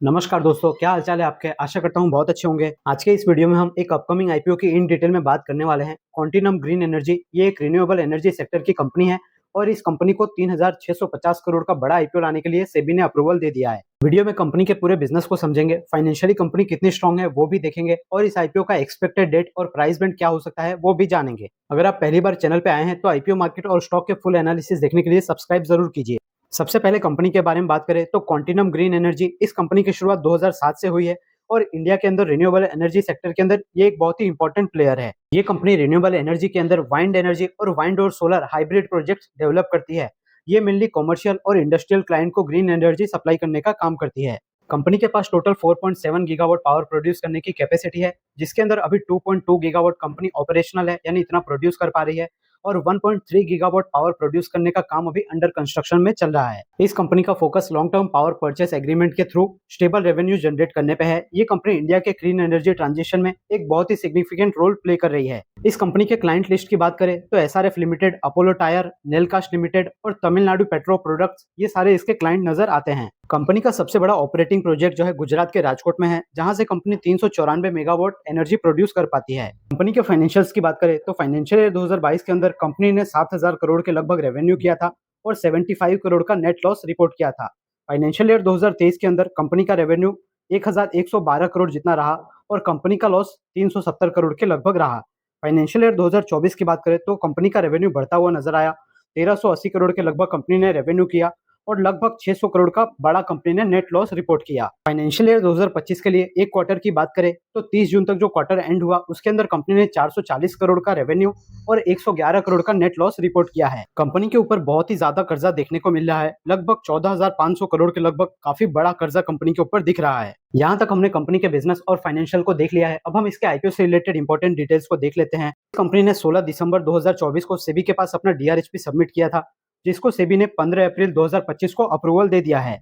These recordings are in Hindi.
नमस्कार दोस्तों, क्या हाल चाल है आपके। आशा करता हूँ बहुत अच्छे होंगे। आज के इस वीडियो में हम एक अपकमिंग आईपीओ की इन डिटेल में बात करने वाले हैं। क्वांटिनम ग्रीन एनर्जी ये एक रिन्यूएबल एनर्जी सेक्टर की कंपनी है और इस कंपनी को 3650 करोड़ का बड़ा आईपीओ लाने के लिए सेबी ने अप्रूवल दे दिया है। वीडियो में कंपनी के पूरे बिजनेस को समझेंगे, फाइनेंशियली कंपनी कितनी स्ट्रांग है वो भी देखेंगे और इस आईपीओ का एक्सपेक्टेड डेट और प्राइस बैंड क्या हो सकता है वो भी जानेंगे। अगर आप पहली बार चैनल पे आए हैं तो आईपीओ मार्केट और स्टॉक के फुल एनालिसिस देखने के लिए सब्सक्राइब जरूर कीजिए। सबसे पहले कंपनी के बारे में बात करें तो क्वांटिनम ग्रीन एनर्जी इस कंपनी की शुरुआत 2007 से हुई है और इंडिया के अंदर रिन्यूएबल एनर्जी सेक्टर के अंदर ये एक बहुत ही इंपॉर्टेंट प्लेयर है। ये कंपनी रिन्यूएबल एनर्जी के अंदर वाइंड एनर्जी और सोलर हाइब्रिड प्रोजेक्ट डेवलप करती है। ये मेनली कॉमर्शियल और इंडस्ट्रियल क्लाइंट को ग्रीन एनर्जी सप्लाई करने का काम करती है। कंपनी के पास टोटल 4.7 गीगावाट पावर प्रोड्यूस करने की कैपेसिटी है, जिसके अंदर अभी 2.2 गीगावाट कंपनी ऑपरेशनल है, यानी इतना प्रोड्यूस कर पा रही है और 1.3 गीगावाट पावर प्रोड्यूस करने का काम अभी अंडर कंस्ट्रक्शन में चल रहा है। इस कंपनी का focus long term power purchase agreement के थ्रू स्टेबल रेवेन्यू जनरेट करने पे है। ये कंपनी इंडिया के क्लीन एनर्जी ट्रांजिशन में एक बहुत ही सिग्निफिकेंट रोल प्ले कर रही है। इस कंपनी के क्लाइंट लिस्ट की बात करें तो SRF limited, Apollo tyre, Nelcast limited और तमिलनाडु पेट्रो प्रोडक्ट्स, ये सारे इसके क्लाइंट नजर आते हैं। कंपनी का सबसे बड़ा ऑपरेटिंग प्रोजेक्ट जो है गुजरात के राजकोट में है, जहां से कंपनी 394 मेगावाट एनर्जी प्रोड्यूस कर पाती है। कंपनी के फाइनेंशियल्स की बात करें तो फाइनेंशियल ईयर 2022 के अंदर कंपनी ने 7000 करोड़ के लगभग रेवेन्यू किया था और 75 करोड़ का नेट लॉस रिपोर्ट किया था। फाइनेंशियल ईयर 2023 के अंदर कंपनी का रेवेन्यू 1112 करोड़ जितना रहा और कंपनी का लॉस 370 करोड़ के लगभग रहा। फाइनेंशियल ईयर 2024 की बात करें तो कंपनी का रेवेन्यू बढ़ता हुआ नजर आया। 1380 करोड़ के लगभग कंपनी ने रेवेन्यू किया और लगभग 600 करोड़ का बड़ा कंपनी ने नेट लॉस रिपोर्ट किया। फाइनेंशियल ईयर 2025 के लिए एक क्वार्टर की बात करें तो 30 जून तक जो क्वार्टर एंड हुआ उसके अंदर कंपनी ने 440 करोड़ का रेवेन्यू और 111 करोड़ का नेट लॉस रिपोर्ट किया है। कंपनी के ऊपर बहुत ही ज्यादा कर्जा देखने को मिल रहा है, लगभग 14,500 करोड़ के लगभग काफी बड़ा कर्जा कंपनी के ऊपर दिख रहा है। यहाँ तक हमने कंपनी के बिजनेस और फाइनेंशियल को देख लिया है। अब हम इसके आईपीओ से रिलेटेड इंपॉर्टेंट डिटेल्स को देख लेते हैं। कंपनी ने 16 दिसंबर 2024 को सेबी के पास अपना डीआरएचपी सबमिट किया था, जिसको सेबी ने 15 अप्रैल 2025 को अप्रूवल दे दिया है,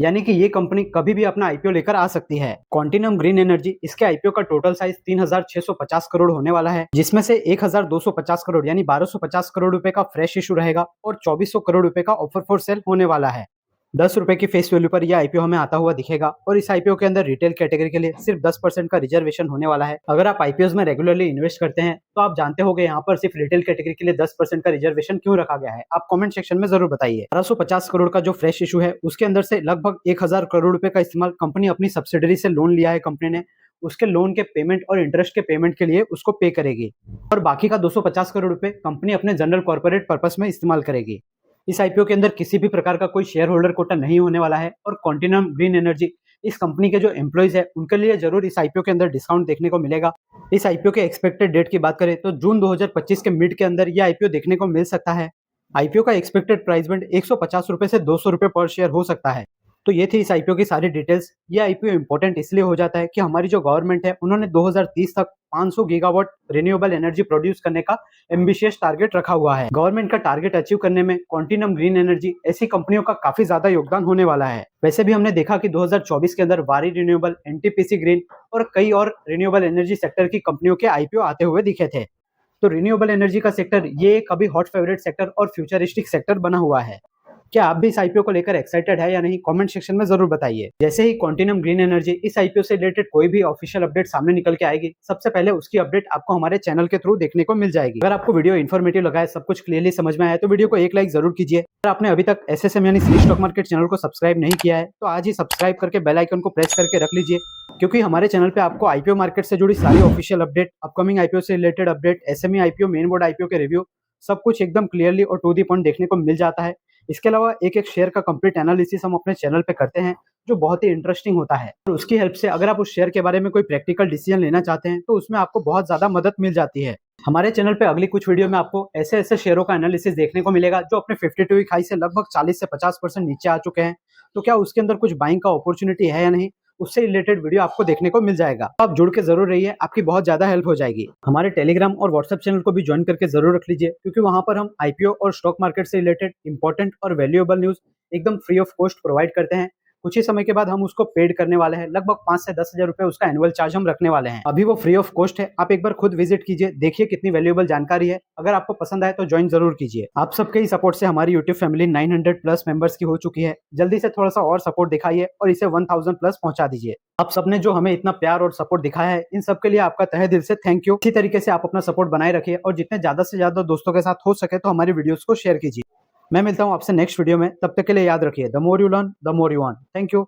यानी कि ये कंपनी कभी भी अपना आईपीओ लेकर आ सकती है। क्वांटिनम ग्रीन एनर्जी, इसके आईपीओ का टोटल साइज 3650 करोड़ होने वाला है, जिसमें से 1250 करोड़ यानी 1250 करोड़ रुपए का फ्रेश इशू रहेगा और 2400 करोड़ रुपए का ऑफर फॉर सेल होने वाला है। 10 रुपए की फेस वैल्यू पर यह आईपीओ हमें आता हुआ दिखेगा और इस आईपीओ के अंदर रिटेल कैटेगरी के लिए सिर्फ 10% का रिजर्वेशन होने वाला है। अगर आप आईपीओ में रेगुलरली इन्वेस्ट करते हैं तो आप जानते होंगे यहाँ पर सिर्फ रिटेल कैटेगरी के लिए 10% का रिजर्वेशन क्यों रखा गया है। आप कमेंट सेक्शन में जरूर बताइए। 1250 करोड़ का जो फ्रेश इशू है उसके अंदर से लगभग 1000 करोड़ रुपए का इस्तेमाल कंपनी अपनी सब्सिडरी से लोन लिया है कंपनी ने, उसके लोन के पेमेंट और इंटरेस्ट के पेमेंट के लिए उसको पे करेगी और बाकी का 250 करोड़ रुपए कंपनी अपने जनरल कॉर्पोरेट पर्पस में इस्तेमाल करेगी। इस आईपीओ के अंदर किसी भी प्रकार का कोई शेयर होल्डर कोटा नहीं होने वाला है और क्वांटिनम ग्रीन एनर्जी, इस कंपनी के जो एम्प्लॉइज है उनके लिए जरूर इस आईपीओ के अंदर डिस्काउंट देखने को मिलेगा। इस आईपीओ के एक्सपेक्टेड डेट की बात करें तो जून 2025 के मिड के अंदर यह आईपीओ देखने को मिल सकता है। आईपीओ का एक्सपेक्टेड प्राइस बैंड 150 रुपए से 200 रुपए पर शेयर हो सकता है। तो ये थी इस आईपीओ की सारी डिटेल्स। ये आईपीओ इंपॉर्टेंट इसलिए हो जाता है कि हमारी जो गवर्नमेंट है उन्होंने 2030 तक 500 गीगावाट रिन्यूएबल एनर्जी प्रोड्यूस करने का एम्बिशियस टारगेट रखा हुआ है। गवर्नमेंट का टारगेट अचीव करने में क्वांटिनम ग्रीन एनर्जी ऐसी कंपनियों का काफी ज्यादा योगदान होने वाला है। वैसे भी हमने देखा कि 2024 के अंदर वारी रिन्यूएबल, एनटीपीसी ग्रीन और कई और रिन्यूएबल एनर्जी सेक्टर की कंपनियों के आईपीओ आते हुए दिखे थे। तो रिन्यूएबल एनर्जी का सेक्टर ये एक अभी हॉट फेवरेट सेक्टर और फ्यूचरिस्टिक सेक्टर बना हुआ है। क्या आप भी इस आईपीओ को लेकर एक्साइटेड है या नहीं, कमेंट सेक्शन में जरूर बताइए। जैसे ही क्वांटिनम ग्रीन एनर्जी इस आईपीओ से रिलेटेड कोई भी ऑफिशियल अपडेट सामने निकल के आएगी, सबसे पहले उसकी अपडेट आपको हमारे चैनल के थ्रू देखने को मिल जाएगी। अगर आपको वीडियो इन्फॉर्मेटिव लगा है, सब कुछ क्लियरली समझ में आया तो वीडियो को एक लाइक जरूर कीजिए। अगर आपने अभी तक एसएसएम यानी श्री स्टॉक मार्केट चैनल को सब्सक्राइब नहीं किया है तो आज ही सब्सक्राइब करके बेल आइकन को प्रेस करके रख लीजिए, क्योंकि हमारे चैनल पे आपको आईपीओ मार्केट से जुड़ी सारी ऑफिशियल अपडेट, अपकमिंग आईपीओ से related update, SME IPO, main board IPO के रिव्यू, सब कुछ एकदम क्लियरली और टू दी पॉइंट देखने को मिल जाता है। इसके अलावा एक एक शेयर का कंप्लीट एनालिसिस हम अपने चैनल पे करते हैं, जो बहुत ही इंटरेस्टिंग होता है और उसकी हेल्प से अगर आप उस शेयर के बारे में कोई प्रैक्टिकल डिसीजन लेना चाहते हैं तो उसमें आपको बहुत ज्यादा मदद मिल जाती है। हमारे चैनल पे अगली कुछ वीडियो में आपको ऐसे ऐसे शेयरों का एनालिसिस देखने को मिलेगा जो अपने 52 वीक हाई से लगभग 40 से 50% नीचे आ चुके हैं। तो क्या उसके अंदर कुछ बाइंग का अपॉर्चुनिटी है या नहीं, उससे रिलेटेड वीडियो आपको देखने को मिल जाएगा। आप जुड़ के जरूर रहिए, आपकी बहुत ज्यादा हेल्प हो जाएगी। हमारे टेलीग्राम और व्हाट्सएप चैनल को भी ज्वाइन करके जरूर रख लीजिए, क्योंकि वहां पर हम आईपीओ और स्टॉक मार्केट से रिलेटेड इंपॉर्टेंट और वैल्यूएबल न्यूज एकदम फ्री ऑफ कॉस्ट प्रोवाइड करते हैं। कुछ ही समय के बाद हम उसको पेड करने वाले हैं। लगभग 5 से 10 हजार रुपए उसका एनुअल चार्ज हम रखने वाले हैं। अभी वो फ्री ऑफ कॉस्ट है, आप एक बार खुद विजिट कीजिए, देखिए कितनी वैल्यूएबल जानकारी है। अगर आपको पसंद आए तो ज्वाइन जरूर कीजिए। आप सबके ही सपोर्ट से हमारी यूट्यूब फैमिली 900 प्लस मेंबर्स की हो चुकी है। जल्दी से थोड़ा सा और सपोर्ट दिखाइए और इसे 1000 प्लस पहुंचा दीजिए। आप सबने जो हमें इतना प्यार और सपोर्ट दिखाया है, इन सबके लिए आपका तहे दिल से थैंक यू। इसी तरीके से आप अपना सपोर्ट बनाए रखिए और जितने ज्यादा से ज्यादा दोस्तों के साथ हो सके तो हमारी वीडियोस को शेयर कीजिए। मैं मिलता हूं आपसे नेक्स्ट वीडियो में, तब तक के लिए याद रखिए, the more you learn the more you earn. Thank you.